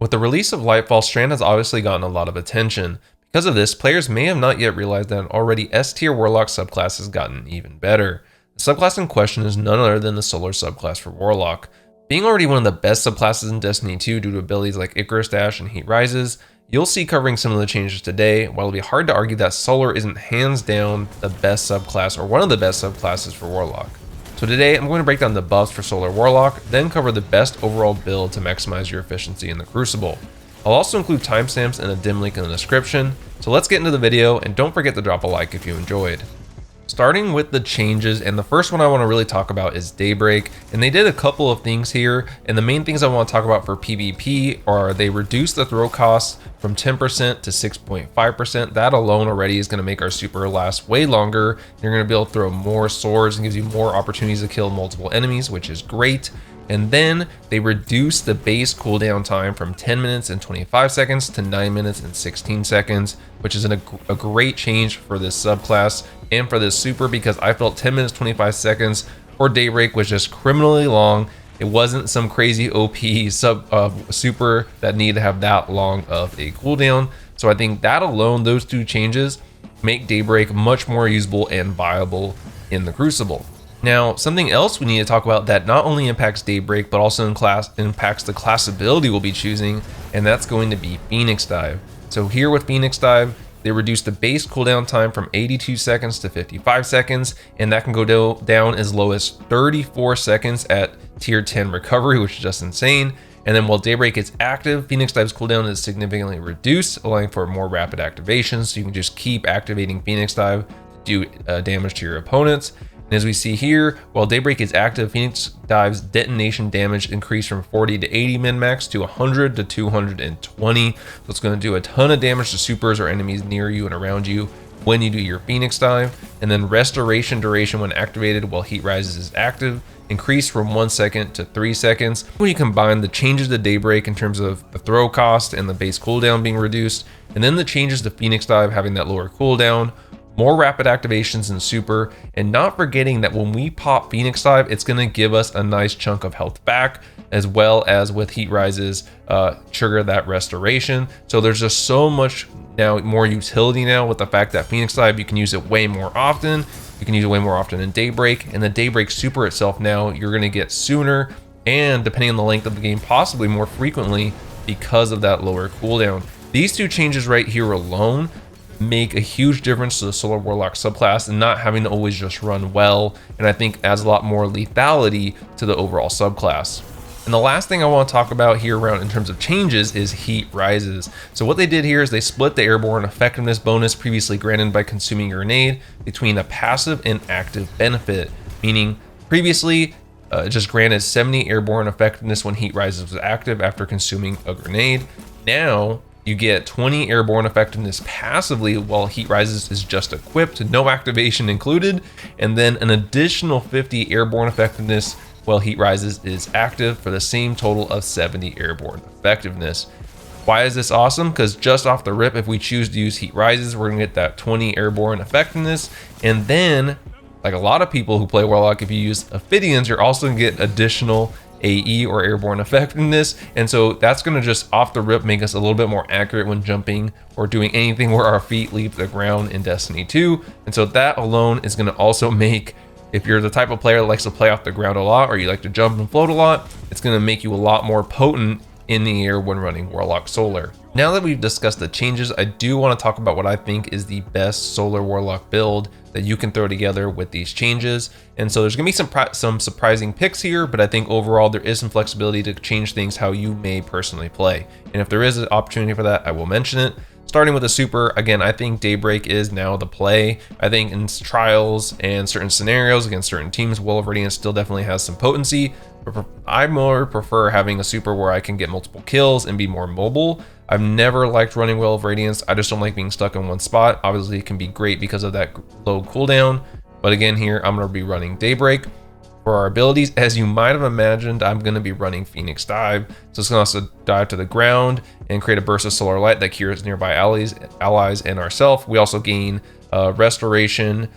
With the release of Lightfall, Strand has obviously gotten a lot of attention. Because of this, players may have not yet realized that already S-tier Warlock subclass has gotten even better. The subclass in question is none other than the Solar subclass for Warlock. Being already one of the best subclasses in Destiny 2 due to abilities like Icarus Dash and Heat Rises, you'll see covering some of the changes today, while it'll be hard to argue that Solar isn't hands down the best subclass or one of the best subclasses for Warlock. So today I'm going to break down the buffs for Solar Warlock, then cover the best overall build to maximize your efficiency in the Crucible. I'll also include timestamps and a dim link in the description, so let's get into the video, and don't forget to drop a like if you enjoyed. Starting with the changes, and the first one I want to really talk about is Daybreak, and they did a couple of things here, and the main things I want to talk about for PvP are they reduced the throw cost from 10% to 6.5%. That alone already is going to make our super last way longer. You're going to be able to throw more swords and gives you more opportunities to kill multiple enemies, which is great. And then they reduced the base cooldown time from 10 minutes and 25 seconds to 9 minutes and 16 seconds, which is a great change for this subclass and for this super, because I felt 10 minutes 25 seconds for Daybreak was just criminally long. It wasn't some crazy OP super that needed to have that long of a cooldown. So I think that alone, those two changes, make Daybreak much more usable and viable in the Crucible. Now, something else we need to talk about that not only impacts Daybreak, but also impacts the class ability we'll be choosing, and that's going to be Phoenix Dive. So here with Phoenix Dive, they reduced the base cooldown time from 82 seconds to 55 seconds, and that can go down as low as 34 seconds at tier 10 recovery, which is just insane. And then while Daybreak is active, Phoenix Dive's cooldown is significantly reduced, allowing for more rapid activations, so you can just keep activating Phoenix Dive to do damage to your opponents. And as we see here, while Daybreak is active, Phoenix Dive's detonation damage increased from 40 to 80 min-max to 100 to 220. So it's going to do a ton of damage to supers or enemies near you and around you when you do your Phoenix Dive. And then restoration duration when activated while Heat Rises is active increased from 1 second to 3 seconds. When you combine the changes to Daybreak in terms of the throw cost and the base cooldown being reduced, and then the changes to Phoenix Dive having that lower cooldown, more rapid activations in super, and not forgetting that when we pop Phoenix Dive, it's going to give us a nice chunk of health back, as well as with Heat Rises trigger that restoration. So there's just so much now more utility now with the fact that Phoenix Dive, you can use it way more often. You can use it way more often in Daybreak, and the Daybreak super itself now you're going to get sooner, and depending on the length of the game, possibly more frequently because of that lower cooldown. These two changes right here alone make a huge difference to the Solar Warlock subclass and not having to always just run well, and I think adds a lot more lethality to the overall subclass. And the last thing I want to talk about here around in terms of changes is Heat Rises. So what they did here is they split the airborne effectiveness bonus previously granted by consuming a grenade between a passive and active benefit, meaning previously just granted 70 airborne effectiveness when Heat Rises was active after consuming a grenade. Now you get 20 airborne effectiveness passively while Heat Rises is just equipped, no activation included, and then an additional 50 airborne effectiveness while Heat Rises is active for the same total of 70 airborne effectiveness. Why is this awesome? Because just off the rip, if we choose to use Heat Rises, we're gonna get that 20 airborne effectiveness, and then, like a lot of people who play Warlock, if you use Ophidians, you're also gonna get additional AE or airborne effectiveness, and so that's going to just off the rip make us a little bit more accurate when jumping or doing anything where our feet leave the ground in Destiny 2. And so that alone is going to also make, if you're the type of player that likes to play off the ground a lot or you like to jump and float a lot, it's going to make you a lot more potent in the air when running Warlock Solar. Now that we've discussed the changes, I do want to talk about what I think is the best Solar Warlock build that you can throw together with these changes. And so there's gonna be some surprising picks here, but I think overall there is some flexibility to change things how you may personally play. And if there is an opportunity for that, I will mention it. Starting with the super, again, I think Daybreak is now the play. I think in trials and certain scenarios against certain teams, Well of Radiance still definitely has some potency, but I more prefer having a super where I can get multiple kills and be more mobile. I've never liked running Well of Radiance. I just don't like being stuck in one spot. Obviously, it can be great because of that low cooldown, but again, here I'm going to be running Daybreak. For our abilities, as you might have imagined, I'm going to be running Phoenix Dive. So it's going to also dive to the ground and create a burst of solar light that cures nearby allies and ourselves. We also gain restoration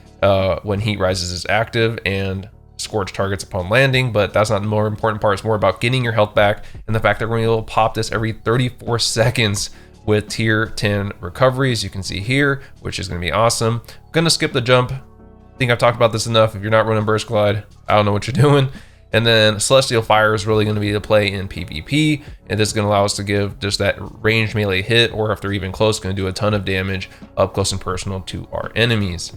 when Heat Rises is active, and scorch targets upon landing, but that's not the more important part. It's more about getting your health back and the fact that we're going to be able to pop this every 34 seconds with tier 10 recovery, as you can see here, which is going to be awesome. I'm going to skip the jump. I think I've talked about this enough. If you're not running Burst Glide, I don't know what you're doing. And then Celestial Fire is really going to be the play in PvP, and this is going to allow us to give just that ranged melee hit, or if they're even close, going to do a ton of damage up close and personal to our enemies.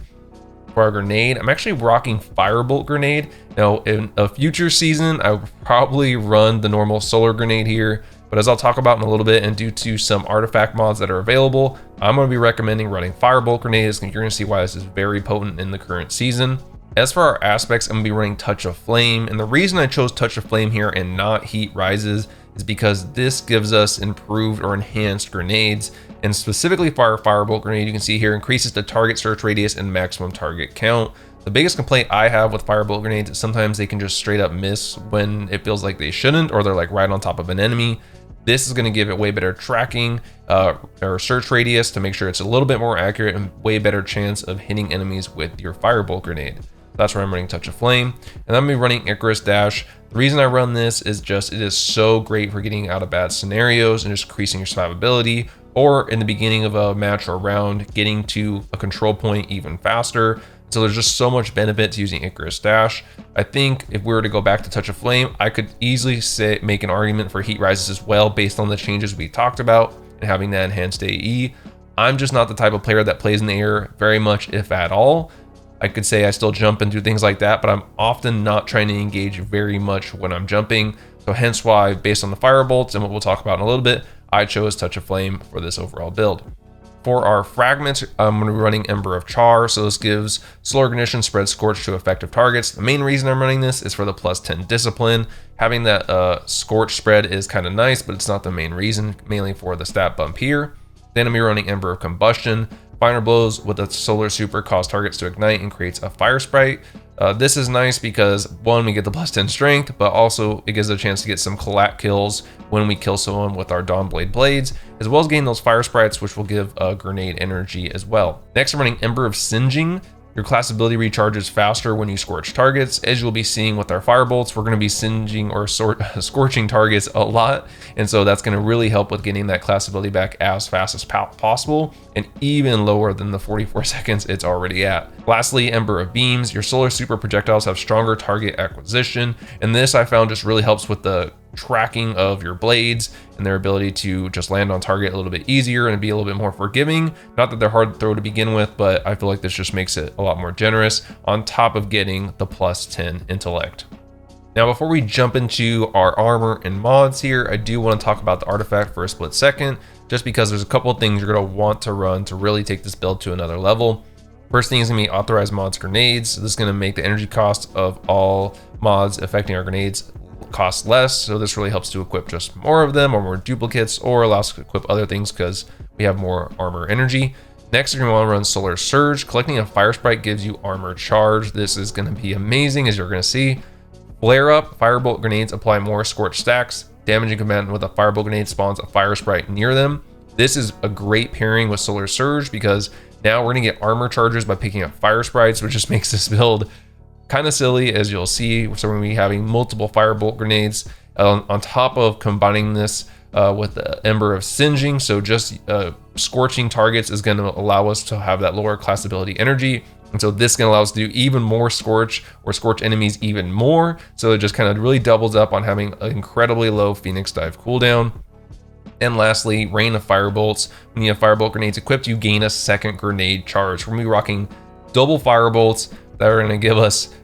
For our grenade, I'm actually rocking Firebolt grenade. Now, in a future season, I would probably run the normal Solar grenade here, but as I'll talk about in a little bit, and due to some artifact mods that are available, I'm going to be recommending running Firebolt grenades, and you're going to see why this is very potent in the current season. As for our aspects, I'm going to be running Touch of Flame, and the reason I chose Touch of Flame here and not Heat Rises is because this gives us improved or enhanced grenades, and specifically for our Firebolt grenade, you can see here, increases the target search radius and maximum target count. The biggest complaint I have with Firebolt grenades is sometimes they can just straight up miss when it feels like they shouldn't, or they're like right on top of an enemy. This is going to give it way better tracking or search radius to make sure it's a little bit more accurate and way better chance of hitting enemies with your Firebolt grenade. That's where I'm running Touch of Flame, and I'm going to be running Icarus Dash. The reason I run this is just it is so great for getting out of bad scenarios and just increasing your survivability, or in the beginning of a match or round, getting to a control point even faster. So there's just so much benefit to using Icarus Dash. I think if we were to go back to Touch of Flame, I could easily make an argument for Heat Rises as well based on the changes we talked about and having that enhanced AE. I'm just not the type of player that plays in the air very much, if at all. I could say I still jump and do things like that, but I'm often not trying to engage very much when I'm jumping. So hence why, based on the Firebolts and what we'll talk about in a little bit, I chose Touch of Flame for this overall build. For our Fragments, I'm going to be running Ember of Char, so this gives Solar Ignition spread Scorch to effective targets. The main reason I'm running this is for the plus 10 Discipline. Having that Scorch spread is kind of nice, but it's not the main reason, mainly for the stat bump here. Then I'm going to be running Ember of Combustion. Finer Blows with a Solar Super cause targets to ignite and creates a fire sprite. This is nice because, one, we get the plus 10 strength, but also it gives us a chance to get some collat kills when we kill someone with our Dawnblade blades, as well as gain those fire sprites, which will give a grenade energy as well. Next, I'm running Ember of Singeing. Your class ability recharges faster when you scorch targets. As you'll be seeing with our Firebolts, we're going to be singeing or scorching targets a lot, and so that's going to really help with getting that class ability back as fast as possible, and even lower than the 44 seconds it's already at. Lastly, Ember of Beams. Your Solar Super projectiles have stronger target acquisition, and this I found just really helps with the tracking of your blades and their ability to just land on target a little bit easier and be a little bit more forgiving. Not that they're hard to throw to begin with, but I feel like this just makes it a lot more generous on top of getting the plus 10 intellect. Now, before we jump into our armor and mods here, I do want to talk about the artifact for a split second, just because there's a couple of things you're going to want to run to really take this build to another level. First thing is going to be authorized mods grenades. So this is going to make the energy cost of all mods affecting our grenades cost less, so this really helps to equip just more of them or more duplicates, or allows us to equip other things because we have more armor energy. Next, you're going to want to run Solar Surge. Collecting a fire sprite gives you armor charge. This is going to be amazing, as you're going to see. Flare Up. Firebolt grenades apply more scorch stacks. Damaging combatant with a firebolt grenade spawns a fire sprite near them. This is a great pairing with Solar Surge because now we're going to get armor charges by picking up fire sprites, which just makes this build kind of silly, as you'll see. So we're going to be having multiple Firebolt grenades on top of combining this with the Ember of Singeing. So just scorching targets is going to allow us to have that lower class ability energy. And so this is going to allow us to do even more scorch, or scorch enemies even more. So it just kind of really doubles up on having an incredibly low Phoenix Dive cooldown. And lastly, Rain of Firebolts. When you have Firebolt grenades equipped, you gain a second grenade charge. We're going to be rocking double Firebolts that are going to give us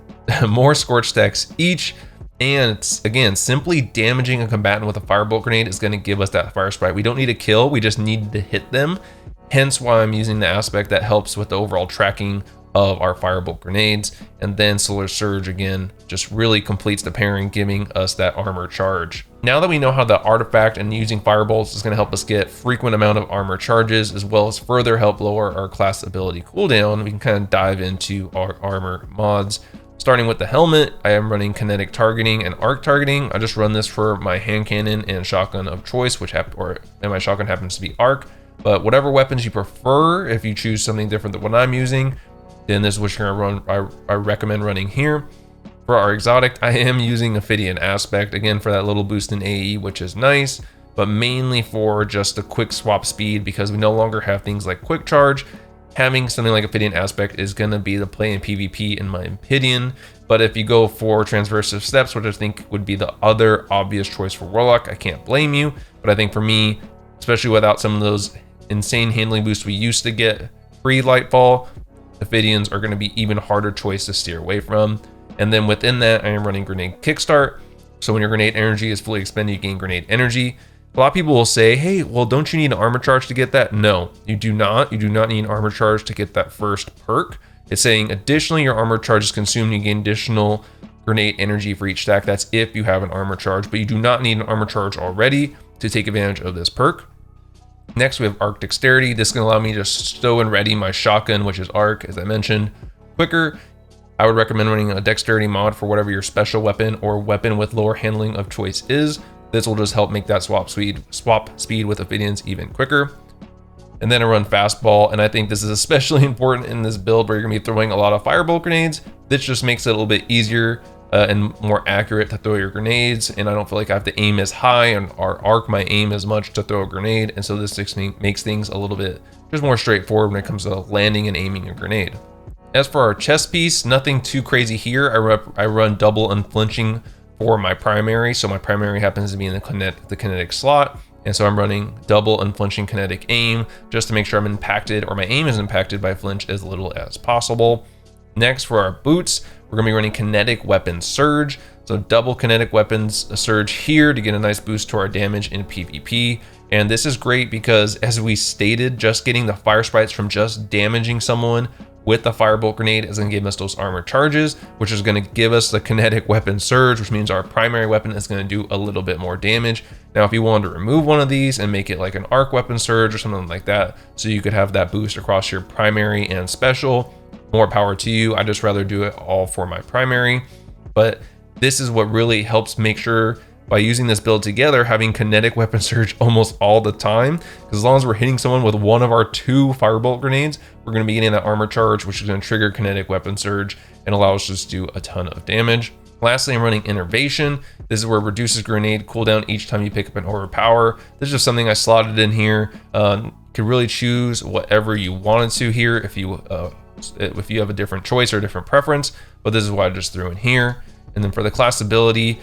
more scorch stacks each, and again, simply damaging a combatant with a Firebolt grenade is going to give us that fire sprite. We don't need to kill, we just need to hit them, hence why I'm using the aspect that helps with the overall tracking of our Firebolt grenades. And then Solar Surge again just really completes the pairing, giving us that armor charge. Now that we know how the artifact and using Firebolts is going to help us get frequent amount of armor charges, as well as further help lower our class ability cooldown, we can kind of dive into our armor mods. Starting with the helmet, I am running kinetic targeting and arc targeting. I just run this for my hand cannon and shotgun of choice, and my shotgun happens to be arc. But whatever weapons you prefer, if you choose something different than what I'm using, then this is what you're gonna run. I recommend running here. For our exotic, I am using Apathettic Aspect, again for that little boost in AE, which is nice, but mainly for just the quick swap speed, because we no longer have things like quick charge. Having something like Apathettic Aspect is going to be the play in PvP in my opinion, but if you go for Transversive Steps, which I think would be the other obvious choice for Warlock, I can't blame you, but I think for me, especially without some of those insane handling boosts we used to get pre-Lightfall, Apathetics are going to be even harder choice to steer away from. And then within that, I am running Grenade Kickstart. So when your grenade energy is fully expended, you gain grenade energy. A lot of people will say, hey, well, don't you need an armor charge to get that? No, you do not. You do not need an armor charge to get that first perk. It's saying additionally, your armor charge is consumed, you gain additional grenade energy for each stack. That's if you have an armor charge, but you do not need an armor charge already to take advantage of this perk. Next, we have Arc Dexterity. This is going to allow me to stow and ready my shotgun, which is Arc, as I mentioned, quicker. I would recommend running a Dexterity mod for whatever your special weapon or weapon with lower handling of choice is. This will just help make that swap speed with Apathetics even quicker. And then I run Fastball, and I think this is especially important in this build where you're going to be throwing a lot of Firebolt grenades. This just makes it a little bit easier and more accurate to throw your grenades, and I don't feel like I have to aim as high and arc my aim as much to throw a grenade, and so this makes things a little bit just more straightforward when it comes to landing and aiming a grenade. As for our chest piece, nothing too crazy here. I run double unflinching for my primary, so my primary happens to be in the kinetic slot, and so I'm running double unflinching kinetic aim just to make sure I'm impacted, or my aim is impacted by flinch as little as possible. Next, for our boots, we're going to be running Kinetic Weapon Surge. So double Kinetic Weapons Surge here to get a nice boost to our damage in PvP. And this is great because, as we stated, just getting the fire sprites from just damaging someone with the Firebolt grenade is going to give us those armor charges, which is going to give us the Kinetic Weapon Surge, which means our primary weapon is going to do a little bit more damage. Now, if you wanted to remove one of these and make it like an Arc Weapon Surge or something like that, so you could have that boost across your primary and special, more power to you. I just rather do it all for my primary, but this is what really helps make sure, by using this build together, having Kinetic Weapon Surge almost all the time, because as long as we're hitting someone with one of our 2 Firebolt grenades, we're going to be getting that armor charge, which is going to trigger Kinetic Weapon Surge and allow us to just do a ton of damage. Lastly, I'm running Innervation. This is where it reduces grenade cooldown each time you pick up an orb of power. This is just something I slotted in here. You could really choose whatever you wanted to here if you have a different choice or a different preference, but this is why I just threw in here. And then for the class ability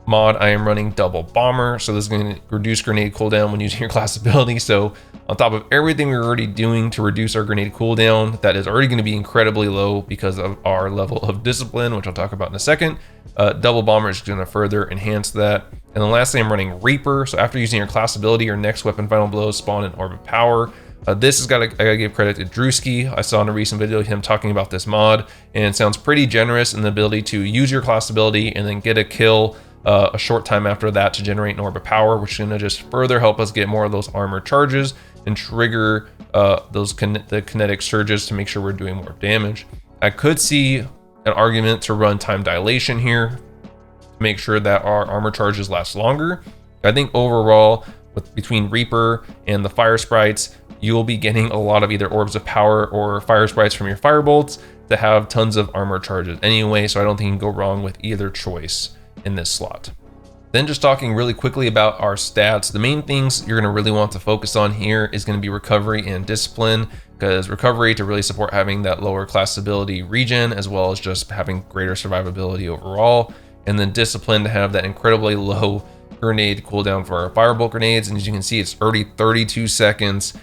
mod, I am running Double Bomber, so this is going to reduce grenade cooldown when using your class ability. So on top of everything we're already doing to reduce our grenade cooldown, that is already going to be incredibly low because of our level of discipline, which I'll talk about in a second. Double Bomber is going to further enhance that. And then lastly, I'm running Reaper. So after using your class ability, your next weapon final blow spawn an orb of power. This has I gotta give credit to Drewski. I saw in a recent video him talking about this mod, and it sounds pretty generous in the ability to use your class ability and then get a kill a short time after that to generate an orb of power, which is going to just further help us get more of those armor charges and trigger the kinetic surges to make sure we're doing more damage. I could see an argument to run time dilation here to make sure that our armor charges last longer. I think overall, between Reaper and the fire sprites, you'll be getting a lot of either orbs of power or fire sprites from your Firebolts to have tons of armor charges anyway, so I don't think you can go wrong with either choice in this slot. Then just talking really quickly about our stats, the main things you're going to really want to focus on here is going to be recovery and discipline, because recovery to really support having that lower class ability regen, as well as just having greater survivability overall, and then discipline to have that incredibly low grenade cooldown for our Firebolt grenades, and as you can see, it's already 32 seconds,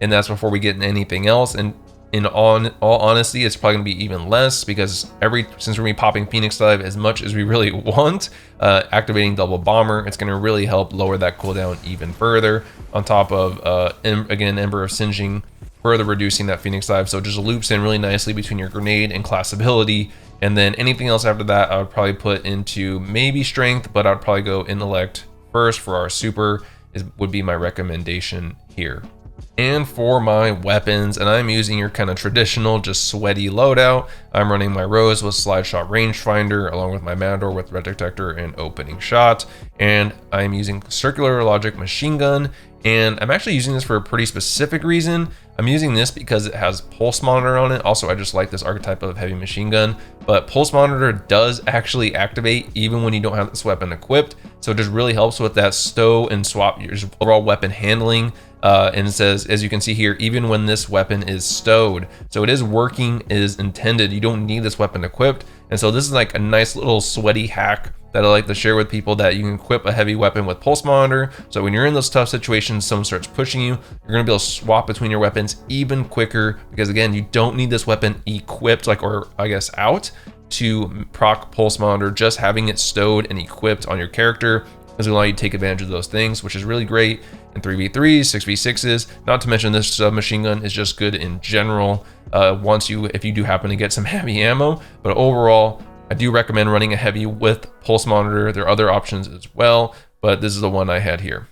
and that's before we get into anything else. And in all honesty, it's probably gonna be even less, because since we're gonna be popping Phoenix Dive as much as we really want, activating Double Bomber, it's gonna really help lower that cooldown even further, on top of again, Ember of Singeing, further reducing that Phoenix Dive. So it just loops in really nicely between your grenade and class ability. And then anything else after that, I would probably put into maybe strength, but I'd probably go intellect first for our super, would be my recommendation here. And for my weapons, and I'm using your kind of traditional, just sweaty loadout. I'm running my Rose with Slide Shot Rangefinder, along with my Matador with Red Detector and Opening Shot. And I'm using Circular Logic Machine Gun. And I'm actually using this for a pretty specific reason. I'm using this because it has Pulse Monitor on it. Also, I just like this archetype of heavy machine gun. But Pulse Monitor does actually activate even when you don't have this weapon equipped. So it just really helps with that stow and swap your overall weapon handling. And it says, as you can see here, even when this weapon is stowed. So it is working as intended. You don't need this weapon equipped. And so this is like a nice little sweaty hack that I like to share with people, that you can equip a heavy weapon with Pulse Monitor. So when you're in those tough situations, someone starts pushing you, you're gonna be able to swap between your weapons even quicker, because again, you don't need this weapon equipped, or I guess out, to proc Pulse Monitor. Just having it stowed and equipped on your character is gonna allow you to take advantage of those things, which is really great in 3v3s, 6v6s, not to mention this submachine gun is just good in general if you do happen to get some heavy ammo. But overall, I do recommend running a heavy with Pulse Monitor. There are other options as well, but this is the one I had here.